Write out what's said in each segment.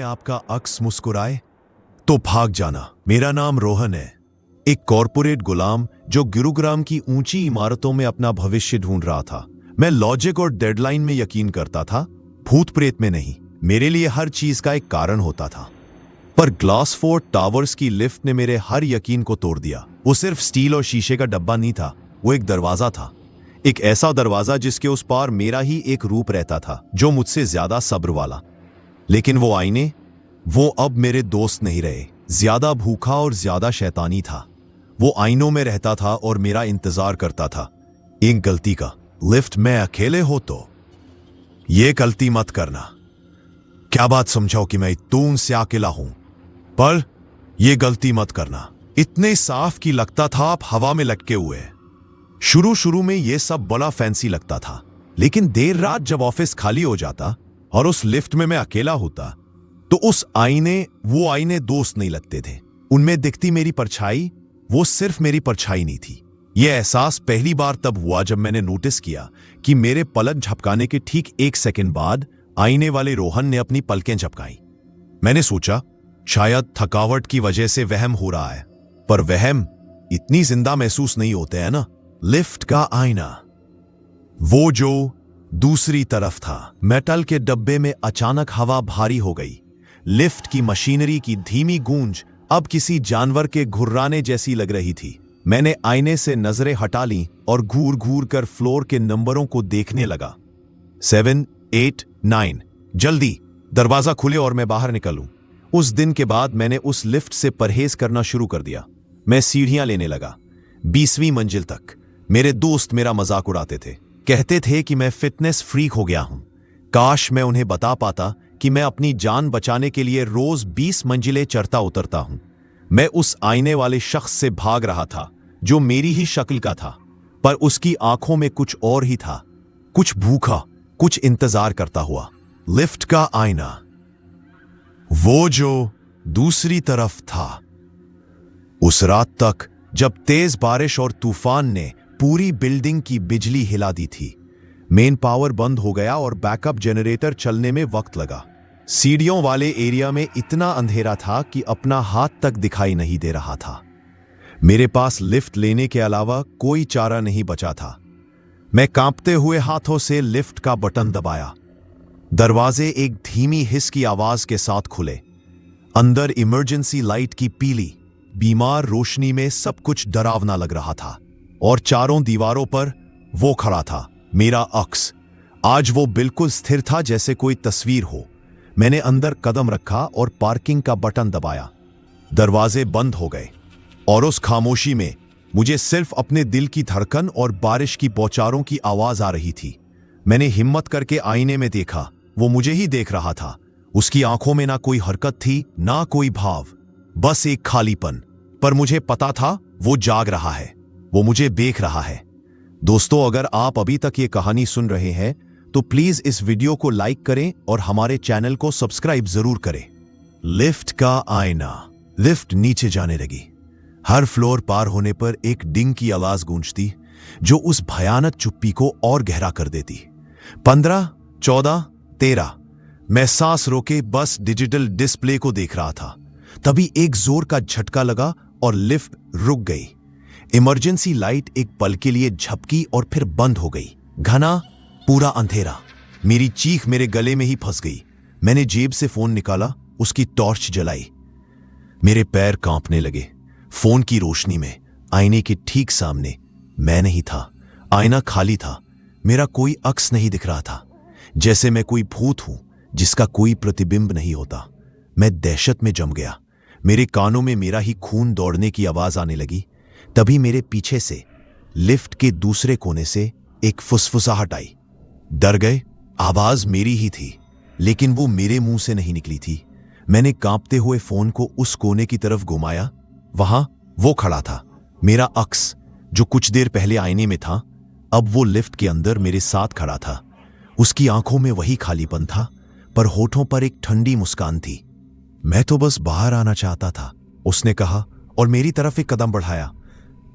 आपका अक्स मुस्कुराए तो भाग जाना। मेरा नाम रोहन है, एक कॉरपोरेट गुलाम जो गुरुग्राम की ऊंची इमारतों में अपना भविष्य ढूंढ रहा था। मैं लॉजिक और डेडलाइन में यकीन करता था, भूत प्रेत में नहीं। मेरे लिए हर चीज का एक कारण होता था। पर ग्लासफोर्ड टावर्स की लिफ्ट ने मेरे हर यकीन को तोड़ दिया। वो सिर्फ स्टील और शीशे का डब्बा नहीं था, वो एक दरवाजा था। एक ऐसा दरवाजा जिसके उस पार मेरा ही एक रूप रहता था, जो मुझसे ज्यादा सब्र वाला। लेकिन वो आईने, वो अब मेरे दोस्त नहीं रहे। ज्यादा भूखा और ज्यादा शैतानी था। वो आईनों में रहता था और मेरा इंतजार करता था एक गलती का। लिफ्ट में अकेले हो तो ये गलती मत करना। क्या बात समझाओ कि मैं तून से अकेला हूं, पर ये गलती मत करना। इतने साफ कि लगता था आप हवा में लटके हुए। शुरू शुरू में ये सब बड़ा फैंसी लगता था, लेकिन देर रात जब ऑफिस खाली हो जाता और उस लिफ्ट में मैं अकेला होता, तो उस वो आईने दोस्त नहीं लगते थे। उनमें दिखती मेरी परछाई, वो सिर्फ मेरी परछाई नहीं थी। यह एहसास पहली बार तब हुआ जब मैंने नोटिस किया कि मेरे पलक झपकाने के ठीक 1 सेकंड बाद आईने वाले रोहन ने अपनी पलकें झपकाई। मैंने सोचा शायद थकावट की वजह से वहम हो रहा है, पर वहम इतनी जिंदा महसूस नहीं होते हैं ना। लिफ्ट का आईना, वो जो दूसरी तरफ था। मेटल के डब्बे में अचानक हवा भारी हो गई। लिफ्ट की मशीनरी की धीमी गूंज अब किसी जानवर के घुर्राने जैसी लग रही थी। मैंने आईने से नजरें हटा ली और घूर घूर कर फ्लोर के नंबरों को देखने लगा। 7, 8, 9। जल्दी दरवाजा खुले और मैं बाहर निकलूं। उस दिन के बाद मैंने उस लिफ्ट से परहेज करना शुरू कर दिया। मैं सीढ़ियां लेने लगा 20वीं मंजिल तक। मेरे दोस्त मेरा मजाक उड़ाते थे, कहते थे कि मैं फिटनेस फ्रीक हो गया हूं। काश मैं उन्हें बता पाता कि मैं अपनी जान बचाने के लिए रोज 20 मंजिलें चढ़ता उतरता हूं। मैं उस आईने वाले शख्स से भाग रहा था जो मेरी ही शक्ल का था, पर उसकी आंखों में कुछ और ही था, कुछ भूखा, कुछ इंतजार करता हुआ। लिफ्ट का आईना, वो जो दूसरी तरफ था। उस रात तक जब तेज बारिश और तूफान ने पूरी बिल्डिंग की बिजली हिला दी थी, मेन पावर बंद हो गया और बैकअप जनरेटर चलने में वक्त लगा। सीढ़ियों वाले एरिया में इतना अंधेरा था कि अपना हाथ तक दिखाई नहीं दे रहा था। मेरे पास लिफ्ट लेने के अलावा कोई चारा नहीं बचा था। मैं कांपते हुए हाथों से लिफ्ट का बटन दबाया। दरवाजे एक धीमी हिस की आवाज के साथ खुले। अंदर इमरजेंसी लाइट की पीली बीमार रोशनी में सब कुछ डरावना लग रहा था, और चारों दीवारों पर वो खड़ा था, मेरा अक्स। आज वो बिल्कुल स्थिर था जैसे कोई तस्वीर हो। मैंने अंदर कदम रखा और पार्किंग का बटन दबाया। दरवाजे बंद हो गए और उस खामोशी में मुझे सिर्फ अपने दिल की धड़कन और बारिश की बौछारों की आवाज आ रही थी। मैंने हिम्मत करके आईने में देखा। वो मुझे ही देख रहा था। उसकी आंखों में ना कोई हरकत थी, ना कोई भाव, बस एक खालीपन। पर मुझे पता था वो जाग रहा है, वो मुझे देख रहा है। दोस्तों, अगर आप अभी तक ये कहानी सुन रहे हैं तो प्लीज इस वीडियो को लाइक करें और हमारे चैनल को सब्सक्राइब जरूर करें। लिफ्ट का आईना। लिफ्ट नीचे जाने लगी। हर फ्लोर पार होने पर एक डिंग की आवाज गूंजती जो उस भयानक चुप्पी को और गहरा कर देती। 15, 14, 13। मैं सांस रोके बस डिजिटल डिस्प्ले को देख रहा था। तभी एक जोर का झटका लगा और लिफ्ट रुक गई। इमरजेंसी लाइट एक पल के लिए झपकी और फिर बंद हो गई। घना पूरा अंधेरा। मेरी चीख मेरे गले में ही फंस गई। मैंने जेब से फोन निकाला, उसकी टॉर्च जलाई। मेरे पैर कांपने लगे। फोन की रोशनी में आईने के ठीक सामने मैं नहीं था। आईना खाली था। मेरा कोई अक्स नहीं दिख रहा था, जैसे मैं कोई भूत हूं जिसका कोई प्रतिबिंब नहीं होता। मैं दहशत में जम गया। मेरे कानों में मेरा ही खून दौड़ने की आवाज आने लगी। तभी मेरे पीछे से लिफ्ट के दूसरे कोने से एक फुसफुसाहट आई। डर गए? आवाज मेरी ही थी, लेकिन वो मेरे मुंह से नहीं निकली थी। मैंने कांपते हुए फोन को उस कोने की तरफ घुमाया। वहां वो खड़ा था, मेरा अक्स, जो कुछ देर पहले आईने में था, अब वो लिफ्ट के अंदर मेरे साथ खड़ा था। उसकी आंखों में वही खालीपन था, पर होठों पर एक ठंडी मुस्कान थी। मैं तो बस बाहर आना चाहता था, उसने कहा और मेरी तरफ एक कदम बढ़ाया।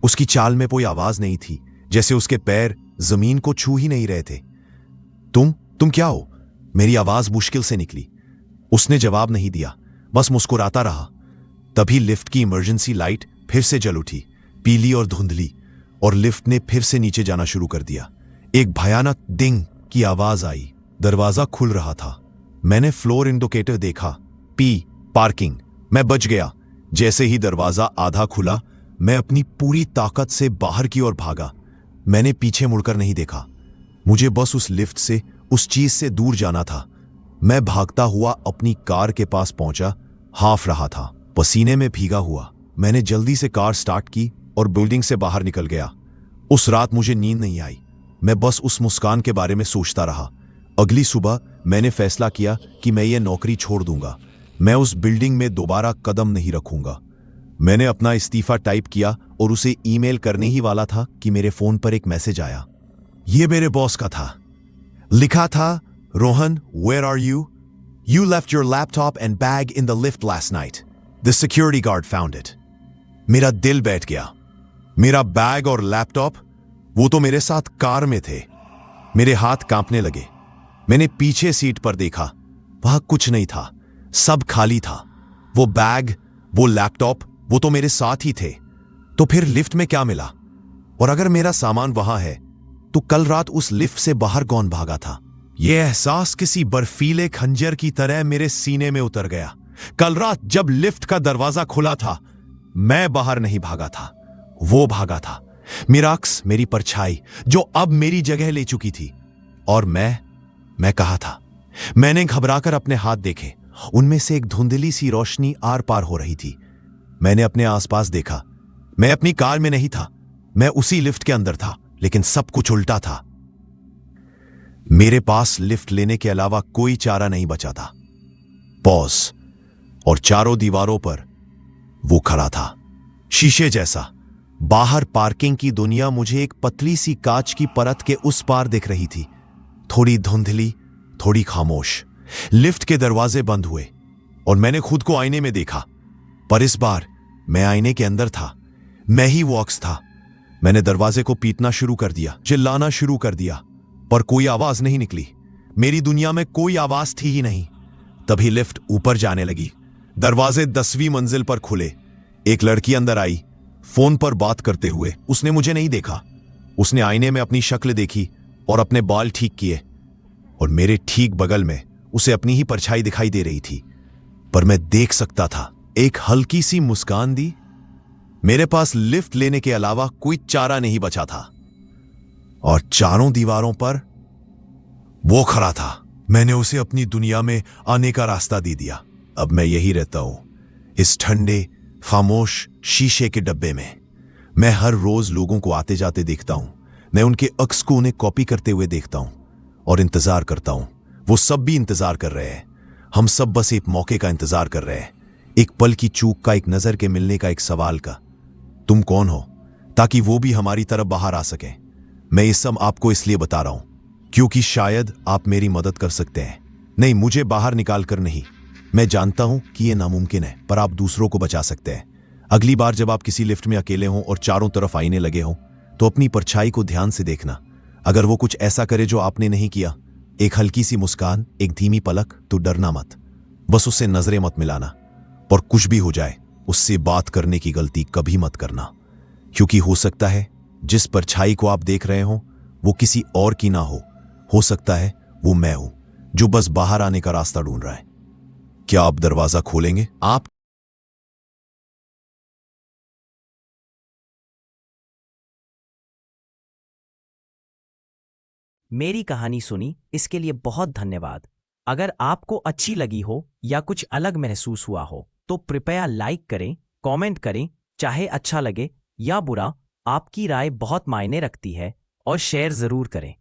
उसकी चाल में कोई आवाज नहीं थी, जैसे उसके पैर जमीन को छू ही नहीं रहे थे। तुम क्या हो? मेरी आवाज मुश्किल से निकली। उसने जवाब नहीं दिया, बस मुस्कुराता रहा। तभी लिफ्ट की इमरजेंसी लाइट फिर से जल उठी, पीली और धुंधली, और लिफ्ट ने फिर से नीचे जाना शुरू कर दिया। एक भयानक डिंग की आवाज आई। दरवाजा खुल रहा था। मैंने फ्लोर इंडिकेटर देखा, पी, पार्किंग। मैं बच गया। जैसे ही दरवाजा आधा खुला, मैं अपनी पूरी ताकत से बाहर की ओर भागा। मैंने पीछे मुड़कर नहीं देखा। मुझे बस उस लिफ्ट से, उस चीज से दूर जाना था। मैं भागता हुआ अपनी कार के पास पहुंचा, हाफ रहा था, पसीने में भीगा हुआ। मैंने जल्दी से कार स्टार्ट की और बिल्डिंग से बाहर निकल गया। उस रात मुझे नींद नहीं आई। मैं बस उस मुस्कान के बारे में सोचता रहा। अगली सुबह मैंने फैसला किया कि मैं ये नौकरी छोड़ दूंगा। मैं उस बिल्डिंग में दोबारा कदम नहीं रखूंगा। मैंने अपना इस्तीफा टाइप किया और उसे ईमेल करने ही वाला था कि मेरे फोन पर एक मैसेज आया। ये मेरे बॉस का था। लिखा था, Rohan, where are you? You left your laptop and bag in the lift last night. The security guard found it. मेरा दिल बैठ गया। मेरा बैग और लैपटॉप, वो तो मेरे साथ कार में थे। मेरे हाथ कांपने लगे। मैंने पीछे सीट पर देखा, वहां कुछ नहीं था, सब खाली था। वो बैग, वो लैपटॉप, वो तो मेरे साथ ही थे। तो फिर लिफ्ट में क्या मिला? और अगर मेरा सामान वहां है, तो कल रात उस लिफ्ट से बाहर कौन भागा था? यह एहसास किसी बर्फीले खंजर की तरह मेरे सीने में उतर गया। कल रात जब लिफ्ट का दरवाजा खुला था, मैं बाहर नहीं भागा था, वो भागा था। मेरा अक्स, मेरी परछाई, जो अब मेरी जगह ले चुकी थी। और मैं कहा था। मैंने घबराकर अपने हाथ देखे। उनमें से एक धुंधली सी रोशनी आर पार हो रही थी। मैंने अपने आसपास देखा। मैं अपनी कार में नहीं था, मैं उसी लिफ्ट के अंदर था, लेकिन सब कुछ उल्टा था। मेरे पास लिफ्ट लेने के अलावा कोई चारा नहीं बचा था। पॉज। और चारों दीवारों पर वो खड़ा था, शीशे जैसा। बाहर पार्किंग की दुनिया मुझे एक पतली सी कांच की परत के उस पार दिख रही थी, थोड़ी धुंधली, थोड़ी खामोश। लिफ्ट के दरवाजे बंद हुए और मैंने खुद को आईने में देखा, पर इस बार मैं आईने के अंदर था। मैं ही वो अक्स था। मैंने दरवाजे को पीटना शुरू कर दिया, चिल्लाना शुरू कर दिया, पर कोई आवाज नहीं निकली। मेरी दुनिया में कोई आवाज थी ही नहीं। तभी लिफ्ट ऊपर जाने लगी। दरवाजे 10वीं मंजिल पर खुले। एक लड़की अंदर आई, फोन पर बात करते हुए। उसने मुझे नहीं देखा। उसने आईने में अपनी शक्ल देखी और अपने बाल ठीक किए, और मेरे ठीक बगल में उसे अपनी ही परछाई दिखाई दे रही थी। पर मैं देख सकता था। एक हल्की सी मुस्कान दी। मेरे पास लिफ्ट लेने के अलावा कोई चारा नहीं बचा था, और चारों दीवारों पर वो खड़ा था। मैंने उसे अपनी दुनिया में आने का रास्ता दे दिया। अब मैं यही रहता हूं, इस ठंडे, खामोश शीशे के डब्बे में। मैं हर रोज लोगों को आते जाते देखता हूं। मैं उनके अक्स को उन्हें कॉपी करते हुए देखता हूं और इंतजार करता हूं। वो सब भी इंतजार कर रहे हैं। हम सब बस एक मौके का इंतजार कर रहे हैं, एक पल की चूक का, एक नजर के मिलने का, एक सवाल का, तुम कौन हो, ताकि वो भी हमारी तरफ बाहर आ सके। मैं ये सब आपको इसलिए बता रहा हूं क्योंकि शायद आप मेरी मदद कर सकते हैं। नहीं, मुझे बाहर निकाल कर नहीं। मैं जानता हूं कि यह नामुमकिन है, पर आप दूसरों को बचा सकते हैं। अगली बार जब आप किसी लिफ्ट में अकेले हों और चारों तरफ आईने लगे हों, तो अपनी परछाई को ध्यान से देखना। अगर वो कुछ ऐसा करे जो आपने नहीं किया, एक हल्की सी मुस्कान, एक धीमी पलक, तो डरना मत। बस उससे नजरें मत मिलाना। और कुछ भी हो जाए, उससे बात करने की गलती कभी मत करना, क्योंकि हो सकता है जिस परछाई को आप देख रहे हो वो किसी और की ना हो सकता है वो मैं हूं, जो बस बाहर आने का रास्ता ढूंढ रहा है। क्या आप दरवाजा खोलेंगे? आप मेरी कहानी सुनी इसके लिए बहुत धन्यवाद। अगर आपको अच्छी लगी हो या कुछ अलग महसूस हुआ हो तो कृपया लाइक करें, कमेंट करें। चाहे अच्छा लगे या बुरा, आपकी राय बहुत मायने रखती है। और शेयर जरूर करें।